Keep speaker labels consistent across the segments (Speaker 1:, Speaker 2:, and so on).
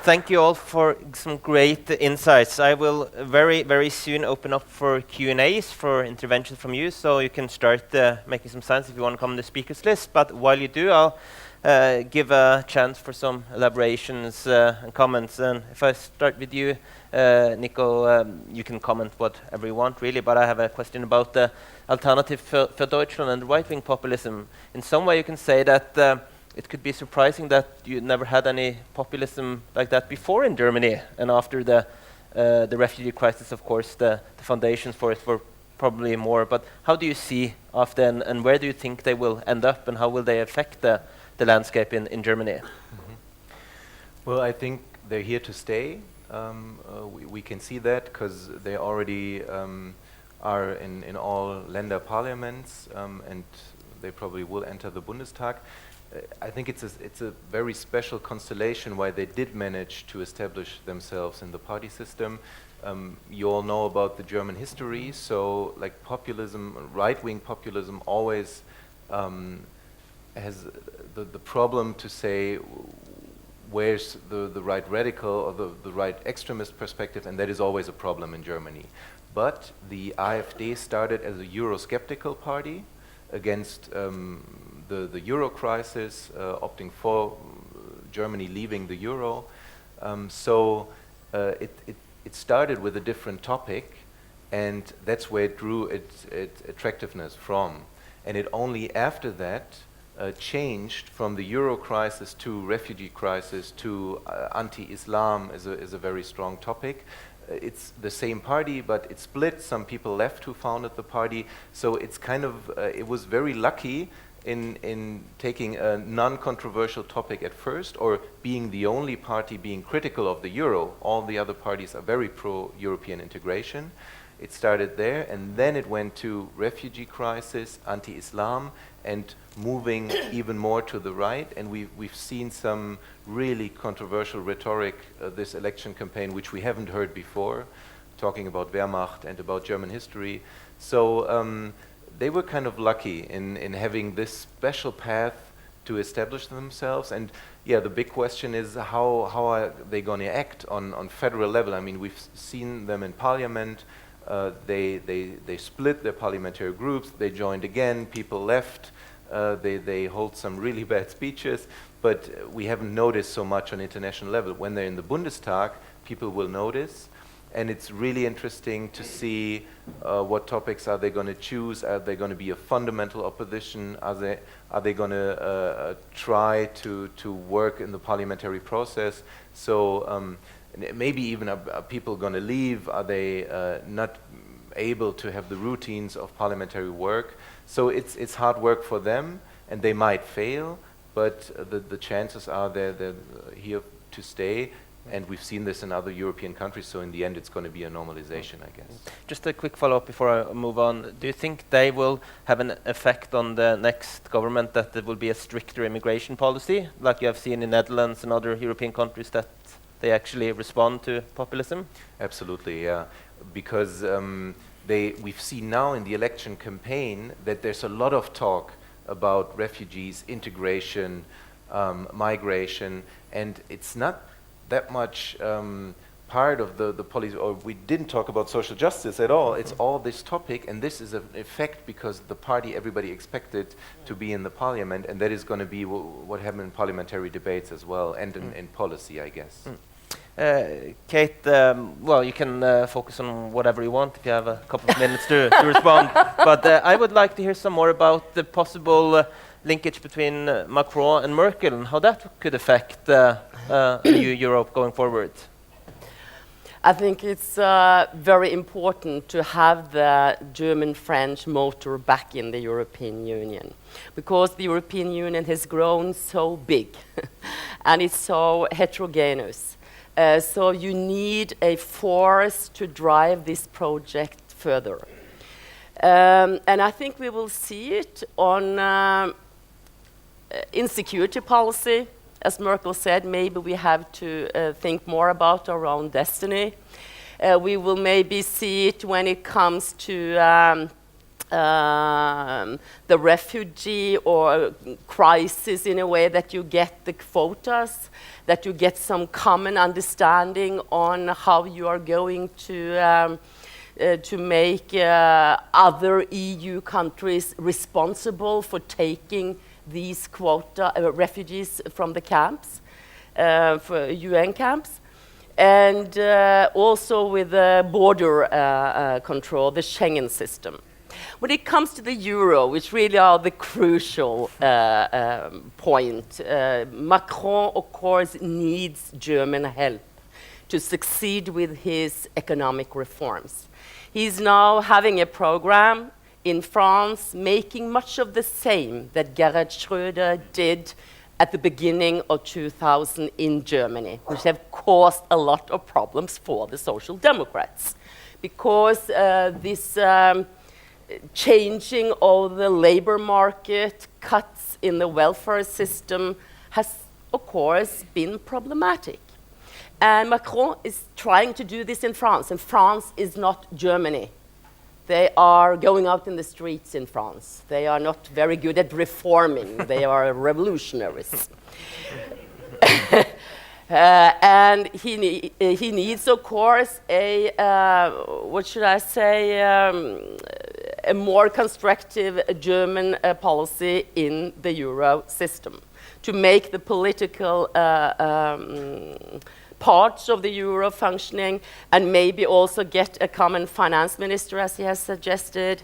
Speaker 1: Thank you all for some great insights. I will very soon open up for Q&As, for interventions from you, so you can start making some sense if you want to come on the speakers list. But while you do, I'll give a chance for some elaborations and comments. And if I start with you, Niko, you can comment whatever you want, really, but I have a question about the Alternative für Deutschland and right-wing populism. In some way, you can say that it could be surprising that you never had any populism like that before in Germany, and after the refugee crisis, of course, the foundations for it were probably more. But how do you see often, and where do you think they will end up, and how will they affect the landscape in Germany?
Speaker 2: Mm-hmm. Well, I think they're here to stay. We can see that because they already are in all Länder parliaments, and they probably will enter the Bundestag. I think it's a very special constellation why they did manage to establish themselves in the party system. You all know about the German history, so like populism, right-wing populism always has the problem to say where's the right radical or the right extremist perspective, and that is always a problem in Germany. But the AfD started as a Eurosceptical party against the Euro crisis, opting for Germany leaving the Euro. So it started with a different topic, and that's where it drew its attractiveness from. And it only after that changed from the Euro crisis to refugee crisis to anti-Islam is a very strong topic. It's the same party, but it split. Some people left who founded the party. So it's kind of, it was very lucky in taking a non-controversial topic at first, or being the only party being critical of the Euro. All the other parties are very pro-European integration. It started there, and then it went to refugee crisis, anti-Islam, and moving even more to the right. And we've seen some really controversial rhetoric this election campaign, which we haven't heard before, talking about Wehrmacht and about German history. So they were kind of lucky in having this special path to establish themselves. And yeah, the big question is how are they going to act on federal level? I mean, we've seen them in parliament. They split their parliamentary groups. They joined again. People left. They hold some really bad speeches. But we haven't noticed so much on international level. When they're in the Bundestag, people will notice. And it's really interesting to see what topics are they going to choose. Are they going to be a fundamental opposition? Are they going to try to work in the parliamentary process? So maybe even are people going to leave? Are they not able to have the routines of parliamentary work? So it's hard work for them, and they might fail, but the chances are they're here to stay. And we've seen this in other European countries, so in the end it's going to be a normalization, I guess.
Speaker 1: Just a quick follow-up before I move on. Do you think they will have an effect on the next government, that there will be a stricter immigration policy, like you have seen in Netherlands and other European countries, that they actually respond to populism?
Speaker 2: Absolutely, yeah. Because we've seen now in the election campaign that there's a lot of talk about refugees, integration, migration, and it's not that much part of the policy, or we didn't talk about social justice at all. It's all this topic, and this is an effect because the party everybody expected to be in the parliament, and that is going to be what happened in parliamentary debates as well, and in policy, I guess.
Speaker 1: Kate, well, you can focus on whatever you want if you have a couple of minutes to respond, but I would like to hear some more about the possible linkage between Macron and Merkel, and how that could affect Europe going forward.
Speaker 3: I think it's very important to have the German-French motor back in the European Union, because the European Union has grown so big and it's so heterogeneous. So you need a force to drive this project further. And I think we will see it on in security policy. As Merkel said, maybe we have to think more about our own destiny. We will maybe see it when it comes to the refugee or crisis in a way that you get the quotas, that you get some common understanding on how you are going to make other EU countries responsible for taking these refugees from the camps, for UN camps. And also with the border control, the Schengen system. When it comes to the euro, which really are the crucial point, Macron, of course, needs German help to succeed with his economic reforms. He's now having a program in France making much of the same that Gerhard Schröder did at the beginning of 2000 in Germany, which have caused a lot of problems for the Social Democrats. Because this changing of the labor market, cuts in the welfare system has, of course, been problematic. And Macron is trying to do this in France, and France is not Germany. They are going out in the streets in France. They are not very good at reforming. They are revolutionaries. And he needs, of course, a more constructive German policy in the euro system to make the political parts of the euro functioning, and maybe also get a common finance minister, as he has suggested,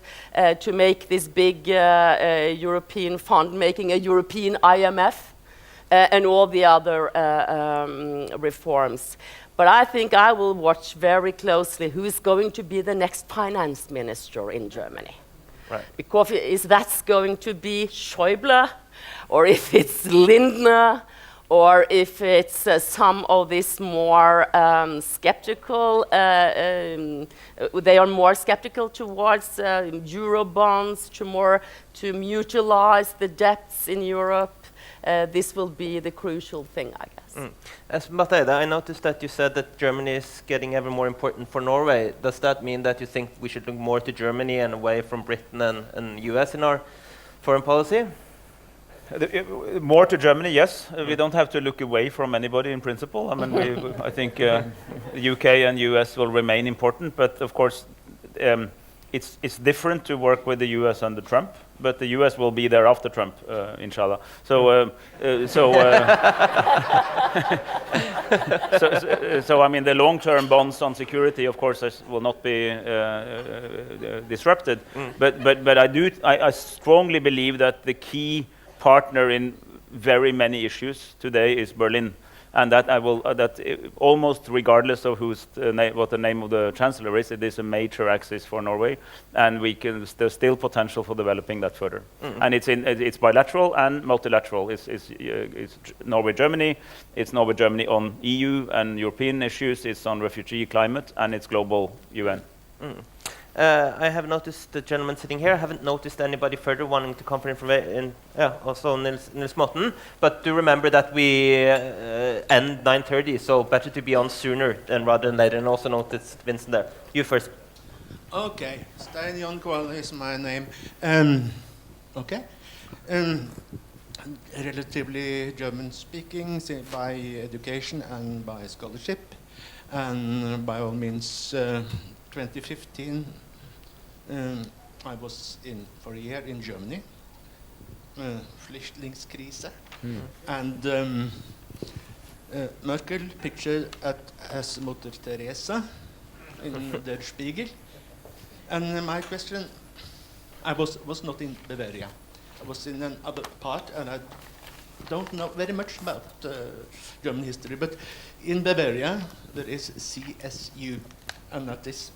Speaker 3: to make this big European fund, making a European IMF, and all the other reforms. But I think I will watch very closely who is going to be the next finance minister in Germany.
Speaker 1: Right.
Speaker 3: Because is that going to be Schäuble, or if it's Lindner, or if it's some of this more skeptical, they are more skeptical towards euro bonds, to mutualize the debts in Europe. This will be the crucial thing, I guess.
Speaker 1: But Eide, I noticed that you said that Germany is getting ever more important for Norway. Does that mean that you think we should look more to Germany and away from Britain and US in our foreign policy?
Speaker 4: More to Germany, yes. We don't have to look away from anybody in principle. I mean, I think the UK and US will remain important, but of course, it's different to work with the US under Trump. But the US will be there after Trump, inshallah. So I mean, the long-term bonds on security, of course, will not be disrupted. But I strongly believe that the key partner in very many issues today is Berlin, and that almost regardless of what the name of the chancellor is, it is a major axis for Norway, and there's still potential for developing that further. And it's bilateral and multilateral. It's Norway-Germany, it's Norway-Germany on EU and European issues, it's on refugee climate, and it's global UN.
Speaker 1: I have noticed the gentleman sitting here. I haven't noticed anybody further wanting to come for information. Also Nils Morten. But do remember that we end 9:30, so better to be on sooner rather than later. And also noticed Vincent there. You first.
Speaker 5: Okay, Stein Jan Kval is my name. Okay. Relatively German speaking by education and by scholarship. And by all means, 2015, I was for a year in Germany, Flüchtlingskrise, and Merkel pictured as Mutter Teresa in Der Spiegel. And my question, I was not in Bavaria, I was in another part, and I don't know very much about German history, but in Bavaria there is CSU, and that is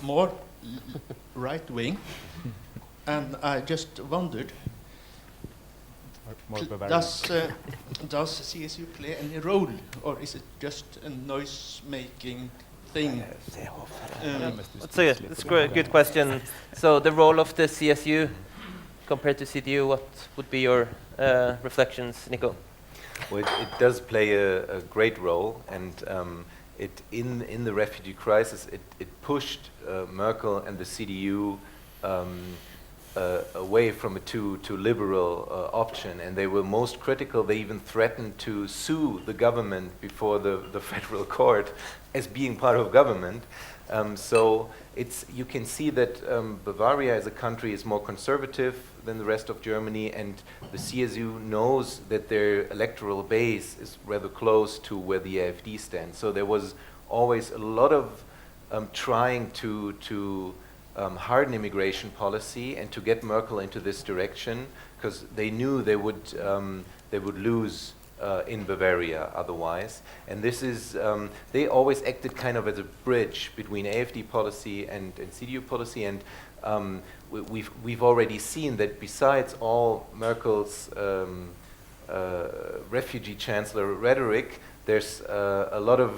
Speaker 5: more right wing, and I just wondered, does CSU play any role, or is it just a noise-making thing?
Speaker 1: That's a good question. So the role of the CSU compared to CDU, what would be your reflections, Niko?
Speaker 2: Well, it does play a great role, and in the refugee crisis, it pushed Merkel and the CDU away from a too liberal option, and they were most critical. They even threatened to sue the government before the federal court as being part of government. So you can see that Bavaria as a country is more conservative than the rest of Germany, and the CSU knows that their electoral base is rather close to where the AfD stands. So there was always a lot of trying to harden immigration policy and to get Merkel into this direction, because they knew they would lose in Bavaria otherwise. And this is they always acted kind of as a bridge between AfD policy and CDU policy. And we've already seen that besides all Merkel's refugee chancellor rhetoric, there's a lot of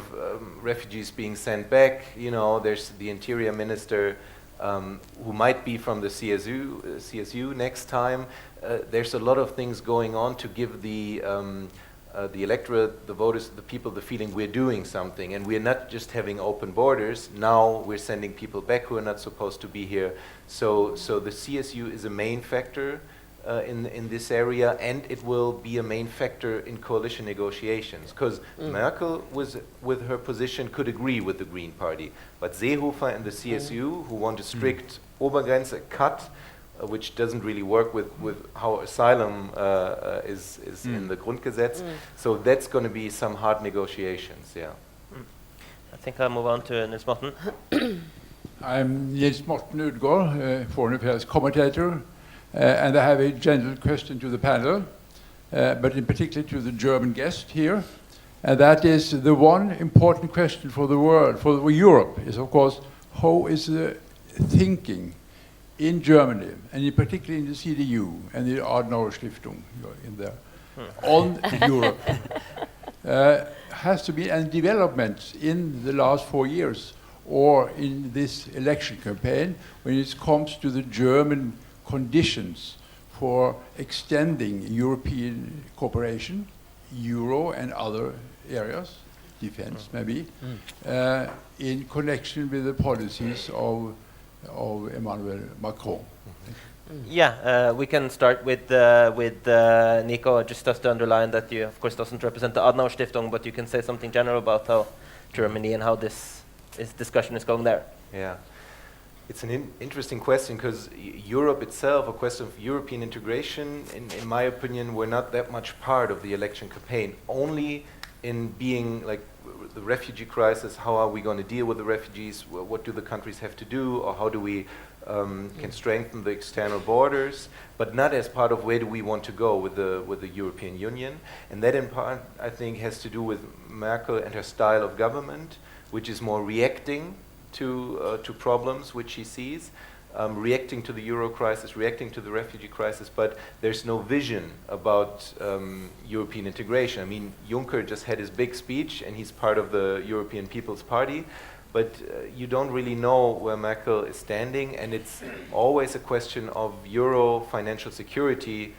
Speaker 2: refugees being sent back. You know, there's the interior minister who might be from the CSU next time. There's a lot of things going on to give the electorate, the voters, the people, the feeling we're doing something, and we're not just having open borders. Now we're sending people back who are not supposed to be here. So the CSU is a main factor in this area, and it will be a main factor in coalition negotiations, because Merkel with her position could agree with the Green Party, but Seehofer and the CSU, who want a strict Obergrenze cut, which doesn't really work with how asylum is in the Grundgesetz. So that's going to be some hard negotiations, yeah.
Speaker 1: I think I'll move on to Nils Morten.
Speaker 6: I'm Nils Morten Udgaard, Foreign Affairs commentator, and I have a general question to the panel, but in particular to the German guest here, and that is the one important question for the world, for Europe, is of course, how is the thinking in Germany, and in particular in the CDU and the Adenauer Stiftung in there, on Europe, has to be any developments in the last 4 years or in this election campaign when it comes to the German conditions for extending European cooperation, Euro and other areas, defense maybe, in connection with the policies of Emmanuel Macron.
Speaker 1: Yeah, we can start with Niko, just to underline that you, of course, doesn't represent the Adenauer Stiftung, but you can say something general about how Germany and how this discussion is going there.
Speaker 2: Yeah, it's an interesting question, because Europe itself, a question of European integration, in my opinion, we're not that much part of the election campaign, only in being like the refugee crisis. How are we going to deal with the refugees? What do the countries have to do, or how do we can strengthen the external borders, but not as part of where do we want to go with the European Union. And that in part, I think, has to do with Merkel and her style of government, which is more reacting to problems which she sees, reacting to the Euro crisis, reacting to the refugee crisis, but there's no vision about European integration. I mean, Juncker just had his big speech, and he's part of the European People's Party, but you don't really know where Merkel is standing, and it's always a question of Euro financial security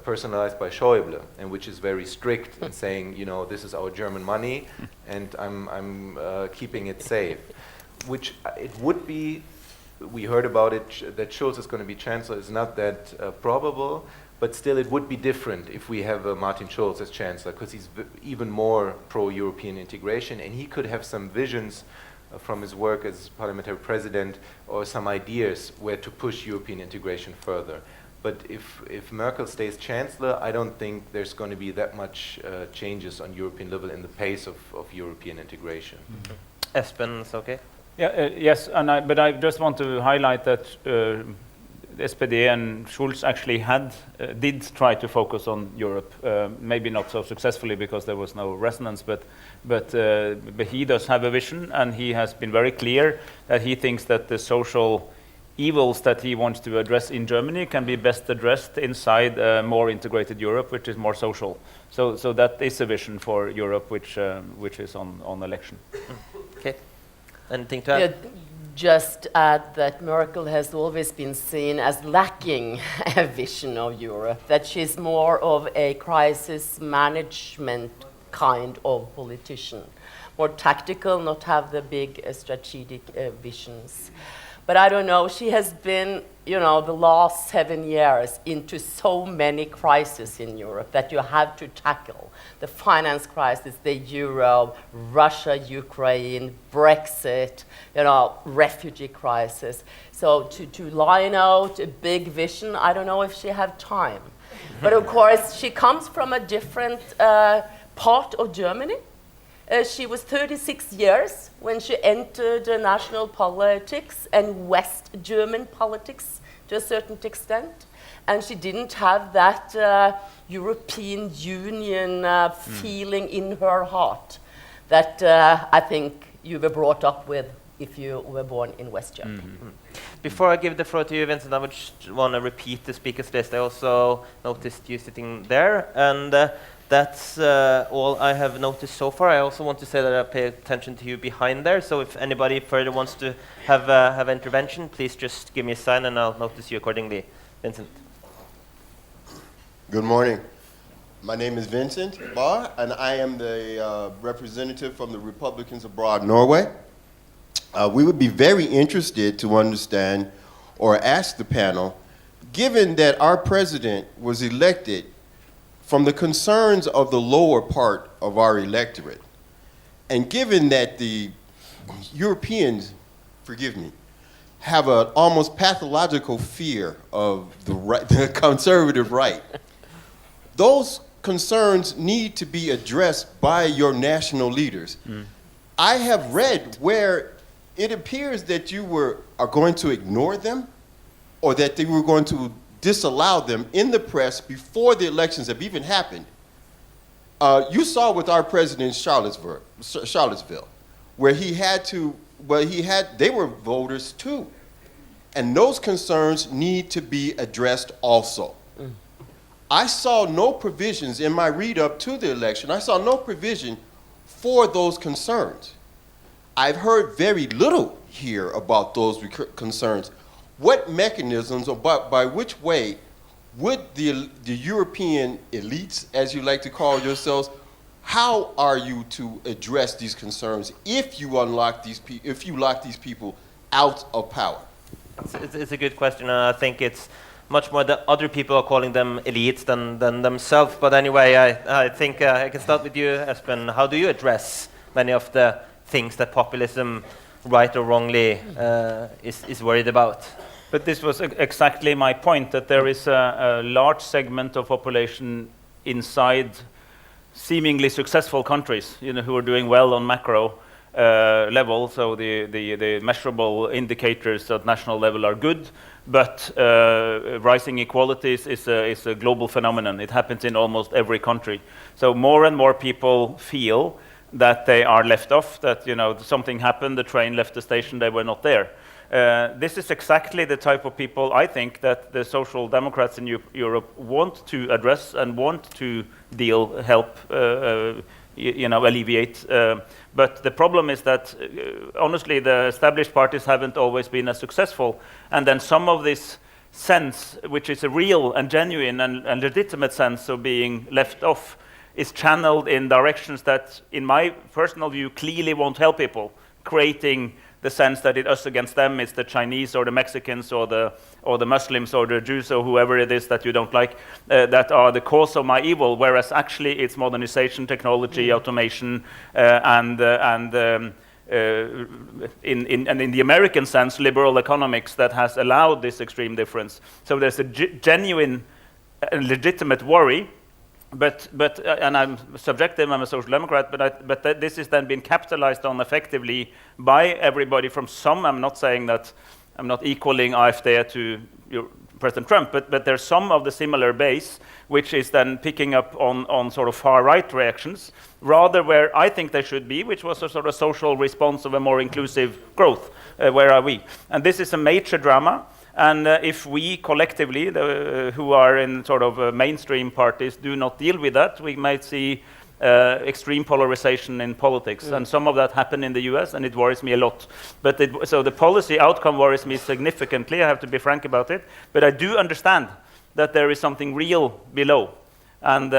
Speaker 2: personalized by Schäuble, and which is very strict in saying, you know, this is our German money, and I'm keeping it safe. Which it would be, we heard about it, that Schulz is going to be Chancellor is not that probable, but still it would be different if we have Martin Schulz as Chancellor, because he's even more pro-European integration, and he could have some visions from his work as parliamentary president, or some ideas where to push European integration further. But if Merkel stays Chancellor, I don't think there's going to be that much changes on European level in the pace of European integration.
Speaker 1: Espen, is okay?
Speaker 4: Yeah, yes, but I just want to highlight that SPD and Schulz actually did try to focus on Europe, maybe not so successfully because there was no resonance, but he does have a vision, and he has been very clear that he thinks that the social evils that he wants to address in Germany can be best addressed inside a more integrated Europe, which is more social. So that is a vision for Europe, which is on election.
Speaker 1: Okay. Anything to add?
Speaker 3: Yeah, just add that Merkel has always been seen as lacking a vision of Europe, that she's more of a crisis management kind of politician, more tactical, not have the big strategic visions. But I don't know, she has been, you know, the last 7 years into so many crises in Europe that you have to tackle. The finance crisis, the euro, Russia, Ukraine, Brexit, you know, refugee crisis. So to line out a big vision, I don't know if she have time. But of course, she comes from a different part of Germany. She was 36 years when she entered national politics and West German politics to a certain extent. And she didn't have that European Union feeling in her heart that I think you were brought up with if you were born in West Germany.
Speaker 1: Mm-hmm. Before I give the floor to you, Vincent, I would want to repeat the speakers list. I also noticed you sitting there, and that's all I have noticed so far. I also want to say that I pay attention to you behind there, so if anybody further wants to have intervention, please just give me a sign and I'll notice you accordingly. Vincent.
Speaker 7: Good morning. My name is Vincent Barth, and I am the representative from the Republicans Abroad Norway. We would be very interested to understand or ask the panel, given that our president was elected from the concerns of the lower part of our electorate, and given that the Europeans, forgive me, have an almost pathological fear of the conservative right, those concerns need to be addressed by your national leaders. I have read where it appears that you are going to ignore them, or that they were going to disallow them in the press before the elections have even happened. You saw with our president in Charlottesville, where they were voters too. And those concerns need to be addressed also. I saw no provisions in my read up to the election. I saw no provision for those concerns. I've heard very little here about those concerns. What mechanisms, or by which way, would the European elites, as you like to call yourselves, how are you to address these concerns if you lock these people out of power?
Speaker 1: It's a good question, and I think it's much more that other people are calling them elites than themselves. But anyway, I think I can start with you, Espen. How do you address many of the things that populism, right or wrongly, is worried about?
Speaker 4: But this was exactly my point, that there is a large segment of population inside seemingly successful countries, you know, who are doing well on macro level. So the measurable indicators at national level are good, but rising inequalities is a global phenomenon. It happens in almost every country. So more and more people feel that they are left off, that, you know, something happened, the train left the station, they were not there. This is exactly the type of people, I think, that the social democrats in Europe want to address and want to help alleviate. But the problem is that, honestly, the established parties haven't always been as successful. And then some of this sense, which is a real and genuine and legitimate sense of being left off, is channeled in directions that, in my personal view, clearly won't help people, creating the sense that it's us against them, it's the Chinese or the Mexicans or the Muslims or the Jews or whoever it is that you don't like that are the cause of my evil, whereas actually it's modernization, technology, automation, and in the American sense, liberal economics that has allowed this extreme difference. So there's a genuine and legitimate worry. But and I'm subjective, I'm a social democrat, but this has then been capitalized on effectively by everybody from some. I'm not saying that I'm not equaling AfD to President Trump, but there's some of the similar base which is then picking up on sort of far-right reactions, rather where I think they should be, which was a sort of social response of a more inclusive growth. Where are we? And this is a major drama. And if we collectively, who are in sort of mainstream parties, do not deal with that, we might see extreme polarization in politics. And some of that happened in the US, and it worries me a lot. But so the policy outcome worries me significantly. I have to be frank about it. But I do understand that there is something real below. And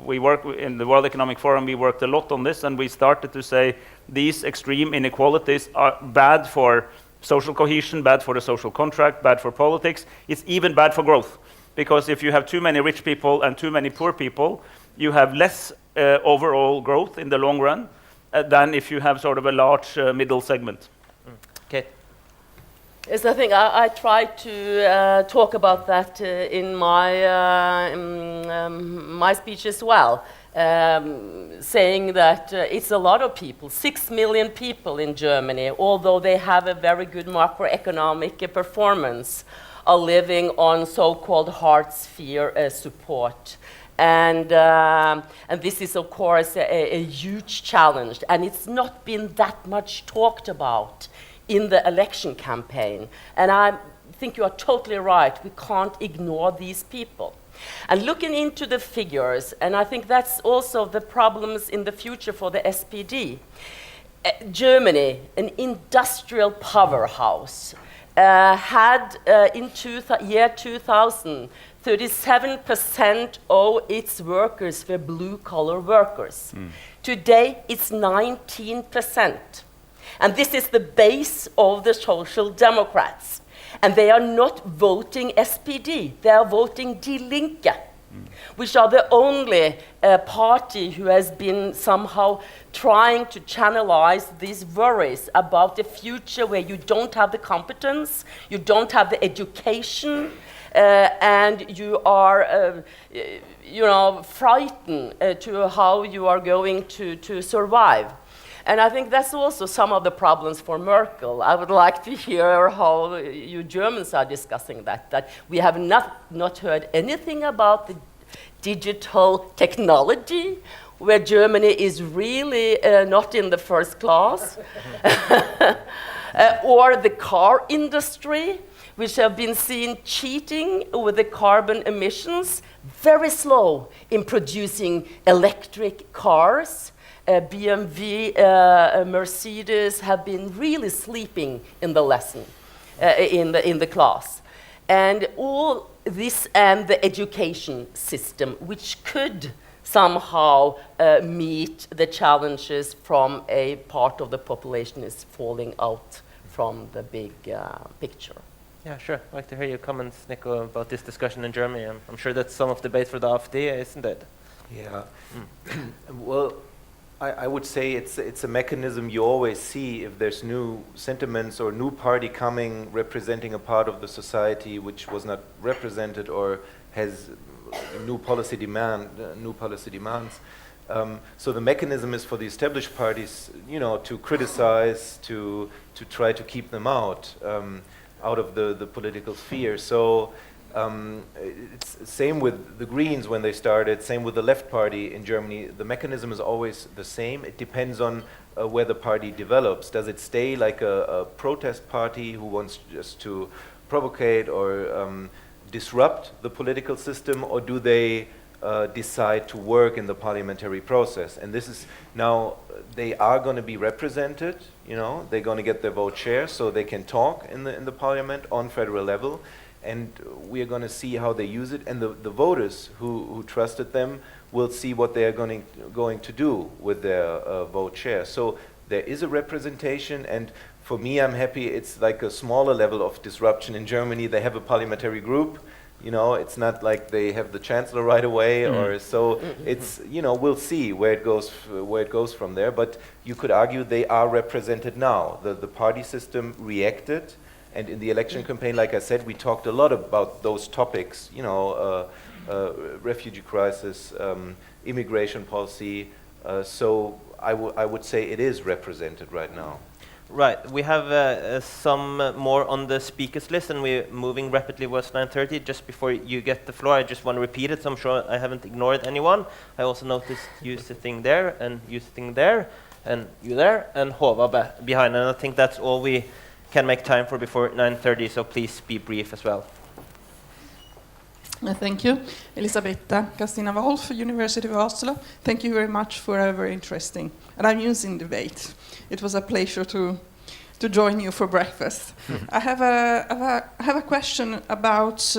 Speaker 4: we work in the World Economic Forum, we worked a lot on this, and we started to say these extreme inequalities are bad for social cohesion, bad for the social contract, bad for politics. It's even bad for growth, because if you have too many rich people and too many poor people, you have less overall growth in the long run than if you have sort of a large middle segment.
Speaker 1: Okay.
Speaker 3: Yes, I think I tried to talk about that in my my speech as well, saying that it's a lot of people, 6 million people in Germany, although they have a very good macroeconomic performance, are living on so-called hard sphere support. And this is, of course, a huge challenge, and it's not been that much talked about in the election campaign. And I think you are totally right. We can't ignore these people. And looking into the figures, and I think that's also the problems in the future for the SPD. Germany, an industrial powerhouse, had in year 2000, 37% of its workers were blue-collar workers. Today, it's 19%. And this is the base of the Social Democrats. And they are not voting SPD, they are voting Die Linke, which are the only party who has been somehow trying to channelize these worries about the future where you don't have the competence, you don't have the education, and you are frightened to how you are going to survive. And I think that's also some of the problems for Merkel. I would like to hear how you Germans are discussing that we have not heard anything about the digital technology, where Germany is really not in the first class, or the car industry, which have been seen cheating with the carbon emissions, very slow in producing electric cars. BMW, Mercedes have been really sleeping in the lesson, in the class. And all this and the education system, which could somehow meet the challenges from a part of the population is falling out from the big picture.
Speaker 1: Yeah, sure. I'd like to hear your comments, Niko, about this discussion in Germany. I'm sure that's some of the debate for the AfD, isn't it?
Speaker 2: Yeah. Well, I would say it's a mechanism you always see if there's new sentiments or new party coming representing a part of the society which was not represented or has new policy demands. So the mechanism is for the established parties, to criticize, to try to keep them out of the political sphere. So. It's same with the Greens when they started, same with the Left Party in Germany. The mechanism is always the same. It depends on where the party develops. Does it stay like a protest party who wants just to provocate or disrupt the political system, or do they decide to work in the parliamentary process? And this is now, they are going to be represented, they're going to get their vote share so they can talk in the parliament on federal level. And we are going to see how they use it, and the voters who trusted them will see what they are going to do with their vote share. So there is a representation, and for me, I'm happy it's like a smaller level of disruption in Germany. They have a parliamentary group, it's not like they have the chancellor right away, or so. It's we'll see where it goes from there. But you could argue they are represented now. The party system reacted. And in the election campaign, like I said, we talked a lot about those topics, refugee crisis, immigration policy. So I would say it is represented right now.
Speaker 1: Right. We have some more on the speakers list, and we're moving rapidly towards 9:30. Just before you get the floor, I just want to repeat it, so I'm sure I haven't ignored anyone. I also noticed you sitting there, and you sitting there, and you there, and Håvard behind. And I think that's all we can make time for before 9:30, so please be brief as well.
Speaker 8: Thank you. Elisabetta Castina Wolf, University of Oslo. Thank you very much for a very interesting and amusing debate. It was a pleasure to join you for breakfast. I have a question about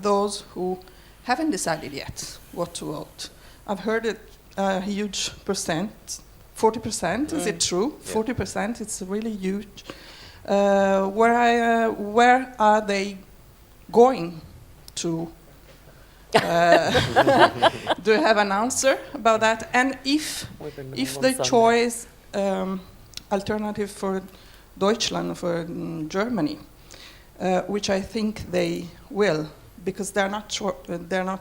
Speaker 8: those who haven't decided yet what to vote. I've heard it a huge percent, 40%. Is it true? 40%. It's really huge. Where are they going to? Do you have an answer about that? And if the choice alternative for Deutschland, for Germany, which I think they will, because they're not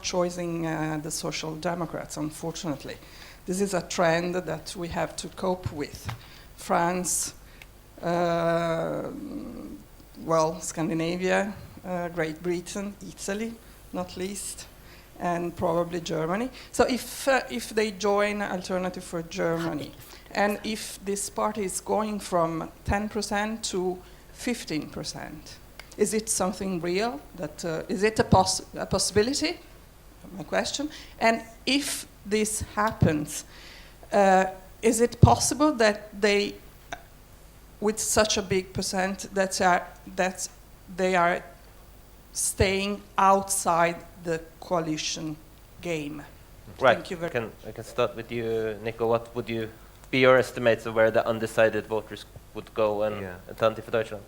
Speaker 8: choosing the Social Democrats, unfortunately. This is a trend that we have to cope with. France, Scandinavia, Great Britain, Italy, not least, and probably Germany. So if they join Alternative for Germany, and if this party is going from 10% to 15%, is it something real? Is it a possibility? My question. And if this happens, is it possible that they, with such a big percent, that they are staying outside the coalition game?
Speaker 1: Right.
Speaker 8: Thank you very much.
Speaker 1: I can start with you, Niko. What would be your estimates of where the undecided voters would go and Alternative for Deutschland?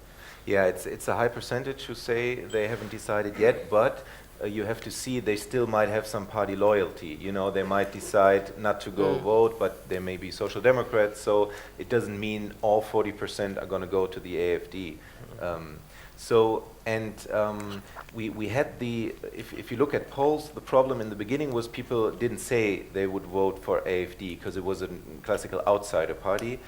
Speaker 2: Yeah, it's a high percentage who say they haven't decided yet, but you have to see they still might have some party loyalty. You know, they might decide not to go vote, but they may be Social Democrats, so it doesn't mean all 40% are going to go to the AfD. We had if you look at polls, the problem in the beginning was people didn't say they would vote for AfD because it was a classical outsider party.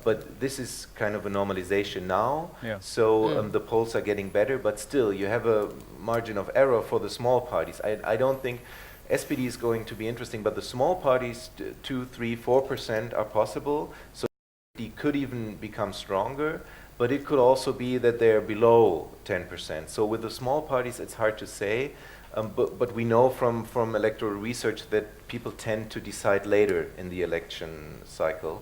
Speaker 2: But this is kind of a normalization now. Yeah. So the polls are getting better, but still you have a margin of error for the small parties. I don't think SPD is going to be interesting, but the small parties, 2, 3, 4% are possible. So it could even become stronger. But it could also be that they're below 10%. So with the small parties, it's hard to say. But we know from electoral research that people tend to decide later in the election cycle.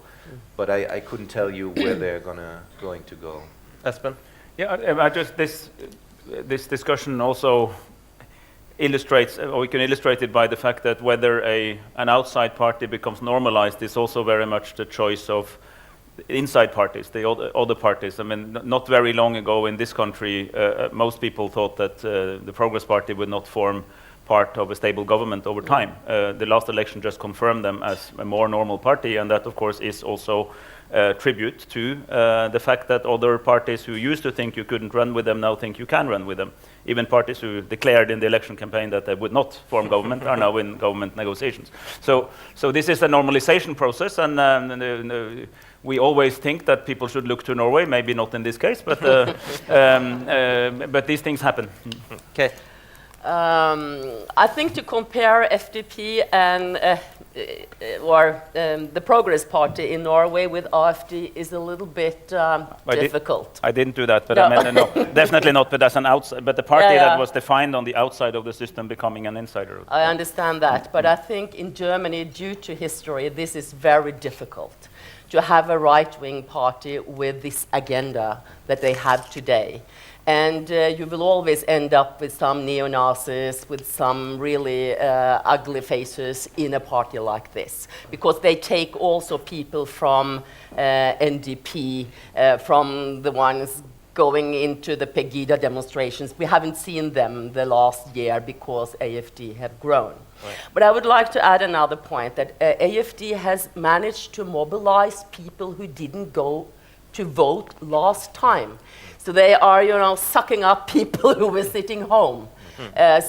Speaker 2: But I couldn't tell you where they're going to go.
Speaker 1: Espen?
Speaker 4: Yeah, this discussion also illustrates, or we can illustrate it by the fact that whether an outside party becomes normalized is also very much the choice of inside parties, the other parties. I mean, not very long ago in this country, most people thought that the Progress Party would not form part of a stable government over time. The last election just confirmed them as a more normal party, and that, of course, is also a tribute to the fact that other parties who used to think you couldn't run with them now think you can run with them. Even parties who declared in the election campaign that they would not form government are now in government negotiations. So this is a normalization process, and we always think that people should look to Norway, maybe not in this case, but these things happen.
Speaker 1: Okay.
Speaker 3: I think to compare FDP and the Progress Party in Norway with AfD is a little bit difficult.
Speaker 4: I didn't do that, but no. I mean, no, definitely not. But as an outside, but the party that was defined on the outside of the system becoming an insider.
Speaker 3: I understand that, but I think in Germany, due to history, this is very difficult to have a right-wing party with this agenda that they have today. And you will always end up with some neo-Nazis, with some really ugly faces in a party like this. Because they take also people from NDP, from the ones going into the Pegida demonstrations. We haven't seen them the last year because AfD have grown. Right. But I would like to add another point, that AfD has managed to mobilize people who didn't go to vote last time. So they are, sucking up people who were sitting home.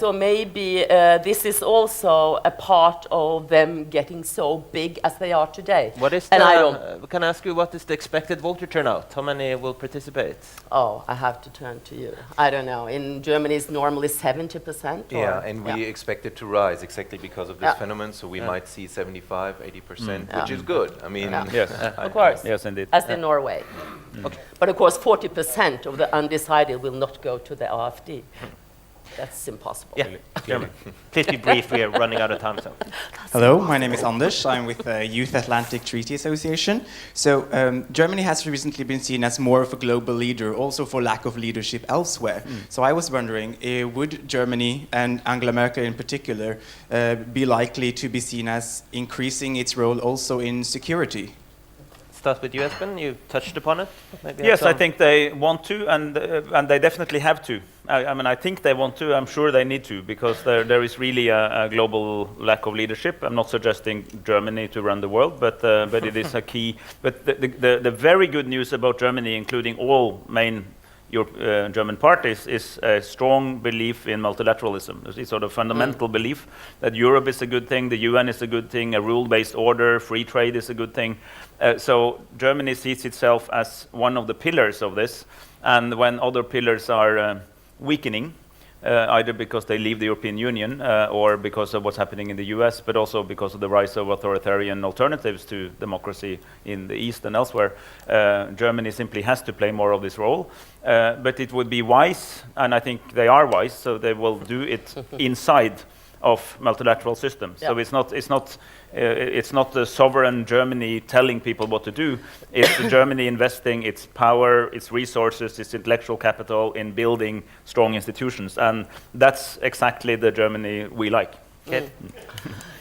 Speaker 3: So maybe this is also a part of them getting so big as they are today.
Speaker 1: What is can I ask you, what is the expected voter turnout? How many will participate?
Speaker 3: Oh, I have to turn to you. I don't know. In Germany, it's normally 70%.
Speaker 2: Yeah, and we expect it to rise exactly because of this phenomenon. So we might see 75, 80%, which is good. I mean,
Speaker 4: yes,
Speaker 3: of course.
Speaker 4: Yes, indeed.
Speaker 3: As in Norway. Okay. But of course, 40% of the undecided will not go to the AfD. That's impossible.
Speaker 1: Yeah, German. Please be brief, we are running out of time. So.
Speaker 9: Hello, my name is Anders. I'm with the Youth Atlantic Treaty Association. So Germany has recently been seen as more of a global leader, also for lack of leadership elsewhere. So I was wondering, would Germany, and Angela Merkel in particular, be likely to be seen as increasing its role also in security?
Speaker 1: start with you, Espen. You touched upon it. Maybe
Speaker 4: Yes, I think they want to, and they definitely have to. I mean, I think they want to. I'm sure they need to, because there is really a global lack of leadership. I'm not suggesting Germany to run the world, but it is a key. But the very good news about Germany, including all main German parties, is a strong belief in multilateralism. There's a sort of fundamental belief that Europe is a good thing, the UN is a good thing, a rule-based order, free trade is a good thing. So Germany sees itself as one of the pillars of this, and when other pillars are weakening, either because they leave the European Union or because of what's happening in the US, but also because of the rise of authoritarian alternatives to democracy in the East and elsewhere, Germany simply has to play more of this role. But it would be wise, and I think they are wise, so they will do it inside of multilateral systems. Yeah. So it's not the sovereign Germany telling people what to do. It's Germany investing its power, its resources, its intellectual capital in building strong institutions, and that's exactly the Germany we like.
Speaker 1: Okay.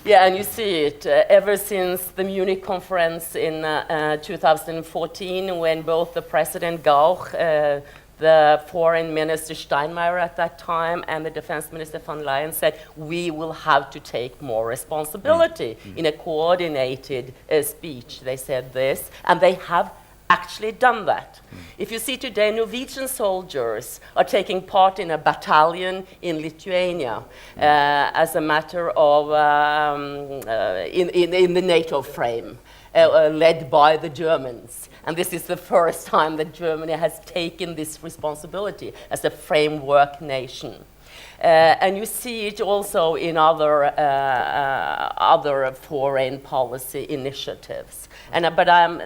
Speaker 3: Yeah, and you see it ever since the Munich conference in 2014, when both the President Gauch, the Foreign Minister Steinmeier at that time, and the Defense Minister von Leyen said, we will have to take more responsibility in a coordinated speech. They said this, and they have actually done that. If you see today, Norwegian soldiers are taking part in a battalion in Lithuania as a matter of, in the NATO frame, led by the Germans. And this is the first time that Germany has taken this responsibility as a framework nation. And you see it also in other foreign policy initiatives. But I'm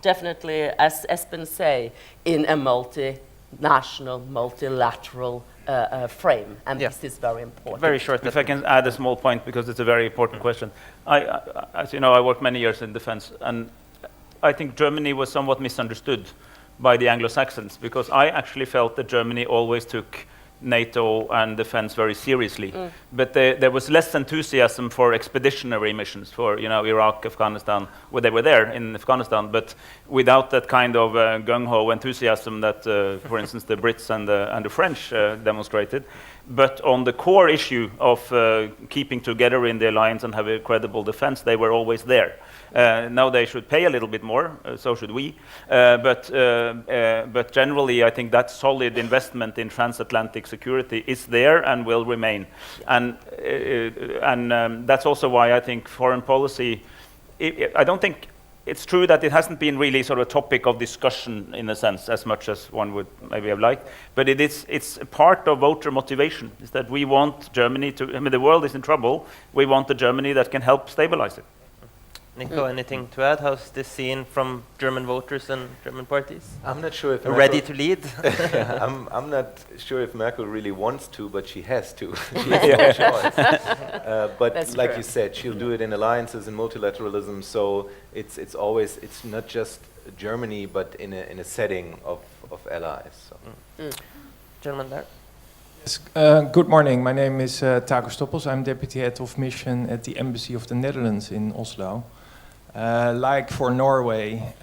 Speaker 3: definitely, as Espen say, in a multinational, multilateral frame, and this is very important.
Speaker 1: Very short.
Speaker 4: If I can add a small point, because it's a very important question. As you know, I worked many years in defense, and I think Germany was somewhat misunderstood by the Anglo-Saxons, because I actually felt that Germany always took NATO and defense very seriously. But there was less enthusiasm for expeditionary missions, for Iraq, Afghanistan, where they were there in Afghanistan, but without that kind of gung-ho enthusiasm that, for instance, the Brits and the French demonstrated. But on the core issue of keeping together in the alliance and have a credible defense, they were always there. Now they should pay a little bit more, so should we. But generally, I think that solid investment in transatlantic security is there and will remain. And that's also why I think foreign policy, I don't think it's true that it hasn't been really sort of a topic of discussion in a sense as much as one would maybe have liked, but it's a part of voter motivation, is that we want Germany to, I mean, the world is in trouble, we want a Germany that can help stabilize it.
Speaker 1: Niko, anything to add? How's this seen from German voters and German parties?
Speaker 2: I'm not sure if
Speaker 1: ready to lead.
Speaker 2: I'm not sure if Merkel really wants to, but she has to. She has no choice. But
Speaker 3: That's
Speaker 2: like
Speaker 3: true.
Speaker 2: you said, she'll do it in alliances and multilateralism. So it's not just Germany, but in a setting of allies. So.
Speaker 1: Gentleman there.
Speaker 10: Yes, good morning. My name is Taco Stoppels. I'm Deputy Head of Mission at the Embassy of the Netherlands in Oslo. Like for Norway,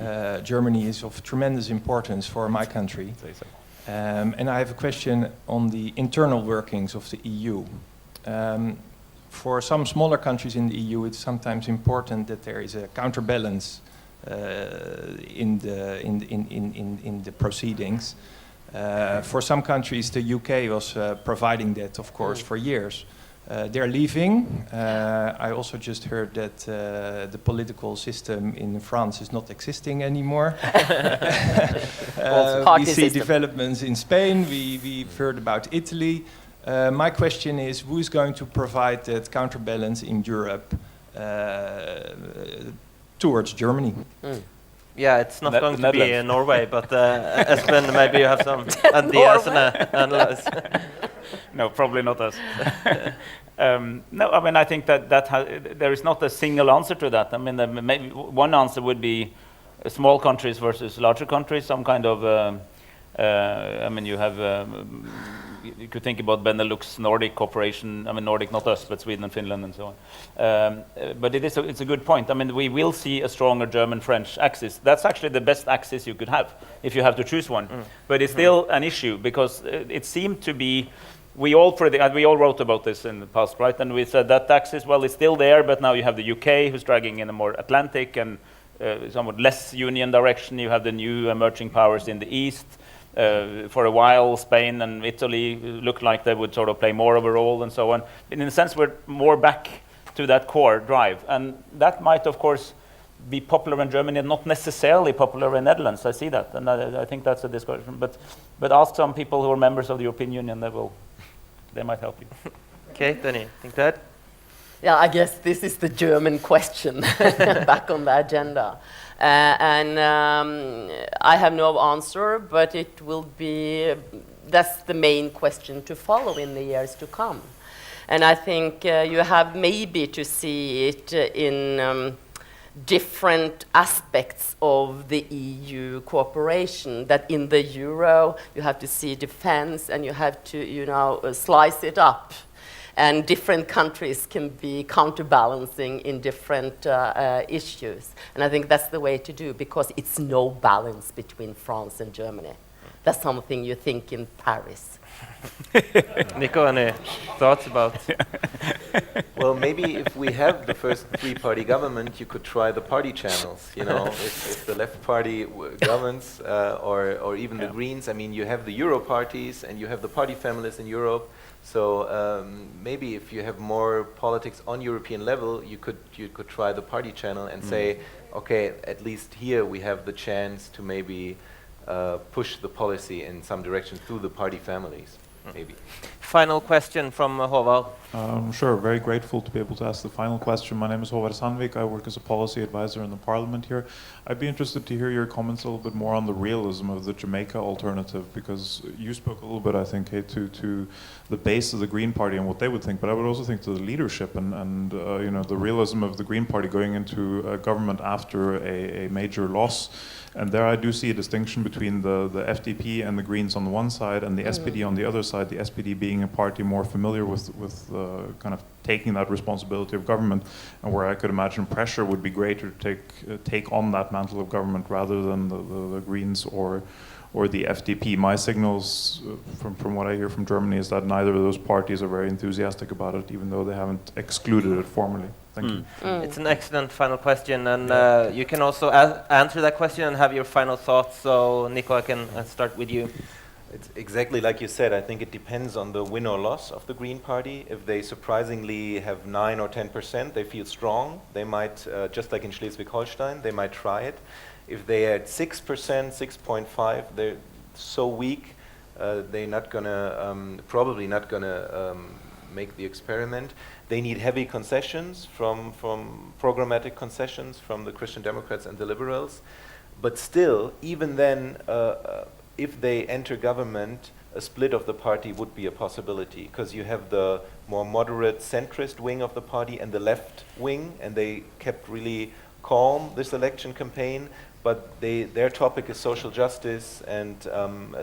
Speaker 10: Germany is of tremendous importance for my country. And I have a question on the internal workings of the EU. For some smaller countries in the EU, it's sometimes important that there is a counterbalance in the proceedings. For some countries, the UK was providing that, of course, for years. They're leaving. I also just heard that the political system in France is not existing anymore. We see developments in Spain. We've heard about Italy. My question is, who is going to provide that counterbalance in Europe towards Germany?
Speaker 1: Yeah, it's not going to be in Norway, but Espen, maybe you have some ideas and analysis.
Speaker 4: No, probably not us. No, I mean, I think that there is not a single answer to that. I mean, maybe one answer would be small countries versus larger countries, some kind of, I mean, you have you could think about Benelux, Nordic cooperation. I mean, Nordic, not us, but Sweden and Finland and so on. But it's a good point. I mean, we will see a stronger German-French axis. That's actually the best axis you could have if you have to choose one. But it's still an issue because it seemed to be. We all wrote about this in the past, right? And we said that axis, well, it's still there, but now you have the UK who's dragging in a more Atlantic and somewhat less union direction. You have the new emerging powers in the east. For a while, Spain and Italy looked like they would sort of play more of a role and so on. And in a sense, we're more back to that core drive. And that might, of course, be popular in Germany and not necessarily popular in Netherlands. I see that, and I think that's a discussion. But ask some people who are members of the European Union, they might help you.
Speaker 1: Okay, Danny, think that?
Speaker 3: Yeah, I guess this is the German question back on the agenda. I have no answer, but it will be, that's the main question to follow in the years to come. And I think you have maybe to see it in different aspects of the EU cooperation, that in the euro you have to see defense and you have to, slice it up. And different countries can be counterbalancing in different issues. And I think that's the way to do, because it's no balance between France and Germany. That's something you think in Paris.
Speaker 1: Niko, any thoughts about?
Speaker 2: Well, maybe if we have the first three-party government, you could try the party channels. If the left party governs, or even the Greens. I mean, you have the Euro parties and you have the party families in Europe. So maybe if you have more politics on European level, you could try the party channel and say, okay, at least here we have the chance to maybe push the policy in some direction through the party families, maybe.
Speaker 1: Final question from Håvard.
Speaker 11: Sure, very grateful to be able to ask the final question. My name is Håvard Sandvik. I work as a policy advisor in the parliament here. I'd be interested to hear your comments a little bit more on the realism of the Jamaica alternative, because you spoke a little bit, I think, to the base of the Green Party and what they would think, but I would also think to the leadership and the realism of the Green Party going into a government after a major loss. And there I do see a distinction between the FDP and the Greens on the one side and the SPD on the other side, the SPD being a party more familiar with kind of taking that responsibility of government, and where I could imagine pressure would be greater to take on that mantle of government rather than the Greens or the FDP. My signals from what I hear from Germany is that neither of those parties are very enthusiastic about it, even though they haven't excluded it formally. Thank you.
Speaker 1: It's an excellent final question, and you can also answer that question and have your final thoughts. So, Niko, I can start with you.
Speaker 2: It's exactly like you said. I think it depends on the win or loss of the Green Party. If they surprisingly have 9 or 10%, they feel strong. They might, just like in Schleswig-Holstein, they might try it. If they are at 6%, 6.5%, they're so weak, they're not gonna, probably not gonna make the experiment. They need heavy concessions from programmatic concessions from the Christian Democrats and the Liberals. But still, even then, if they enter government, a split of the party would be a possibility, because you have the more moderate centrist wing of the party and the left wing, and they kept really calm this election campaign, but their topic is social justice and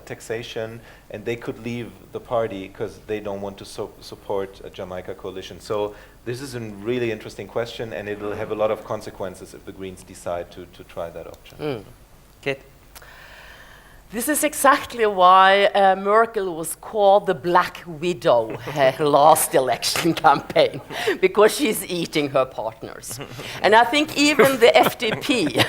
Speaker 2: taxation, and they could leave the party because they don't want to support a Jamaica coalition. So this is a really interesting question, and it will have a lot of consequences if the Greens decide to try that option.
Speaker 1: Kate?
Speaker 3: This is exactly why Merkel was called the Black Widow last election campaign, because she's eating her partners. And I think even the FDP,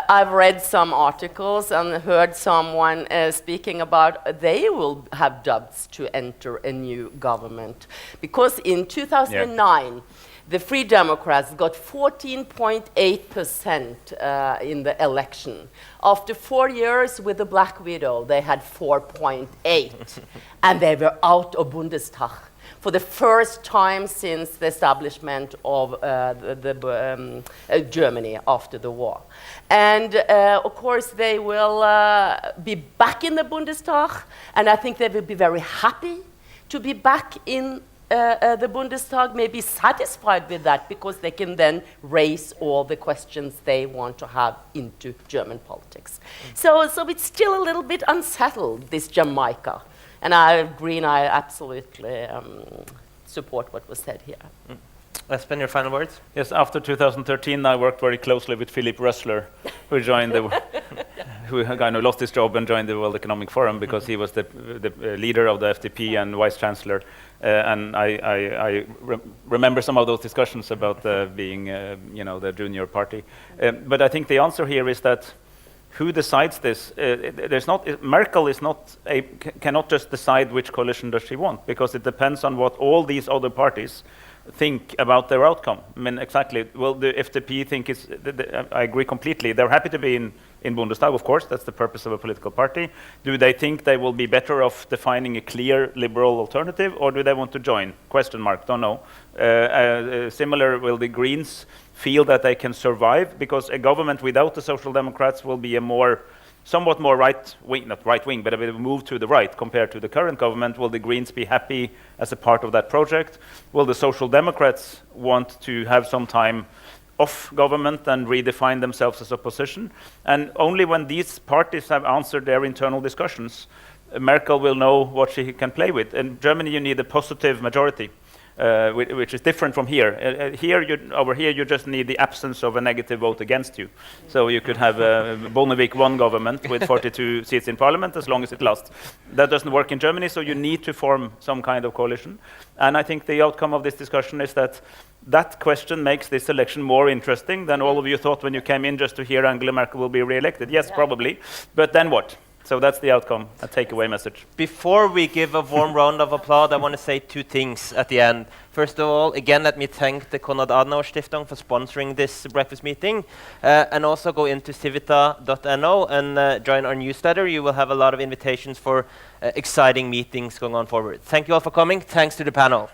Speaker 3: I've read some articles and heard someone speaking about they will have doubts to enter a new government. Because in 2009, the Free Democrats got 14.8% in the election. After 4 years with the Black Widow, they had 4.8%. And they were out of Bundestag for the first time since the establishment of Germany after the war. And of course, they will be back in the Bundestag, and I think they will be very happy to be back in the Bundestag may be satisfied with that because they can then raise all the questions they want to have into German politics. So it's still a little bit unsettled, this Jamaica. And I agree, and I absolutely support what was said here.
Speaker 1: Espen, your final words?
Speaker 4: Yes, after 2013, I worked very closely with Philip Rössler, who joined who kind of lost his job and joined the World Economic Forum because he was the leader of the FDP and vice chancellor. And I remember some of those discussions about being, the junior party. But I think the answer here is that who decides this? Merkel cannot just decide which coalition does she want, because it depends on what all these other parties think about their outcome. I mean, exactly. Well, the FDP think I agree completely. They're happy to be in Bundestag, of course. That's the purpose of a political party. Do they think they will be better off defining a clear liberal alternative, or do they want to join? Question mark. Don't know. Similar, will the Greens feel that they can survive? Because a government without the Social Democrats will be somewhat more right-wing, not right-wing, but a bit of a move to the right compared to the current government. Will the Greens be happy as a part of that project? Will the Social Democrats want to have some time off government and redefine themselves as opposition? And only when these parties have answered their internal discussions, Merkel will know what she can play with. In Germany, you need a positive majority. Which is different from here. Over here, you just need the absence of a negative vote against you. So you could have a Bonnevik 1 government with 42 seats in parliament as long as it lasts. That doesn't work in Germany, so you need to form some kind of coalition. And I think the outcome of this discussion is that question makes this election more interesting than all of you thought when you came in just to hear Angela Merkel will be re-elected. Yes, probably. But then what? So that's the outcome, a takeaway message.
Speaker 1: Before we give a warm round of applause, I want to say two things at the end. First of all, again, let me thank the Konrad Adenauer Stiftung for sponsoring this breakfast meeting. And also go into civita.no and join our newsletter. You will have a lot of invitations for exciting meetings going on forward. Thank you all for coming. Thanks to the panel.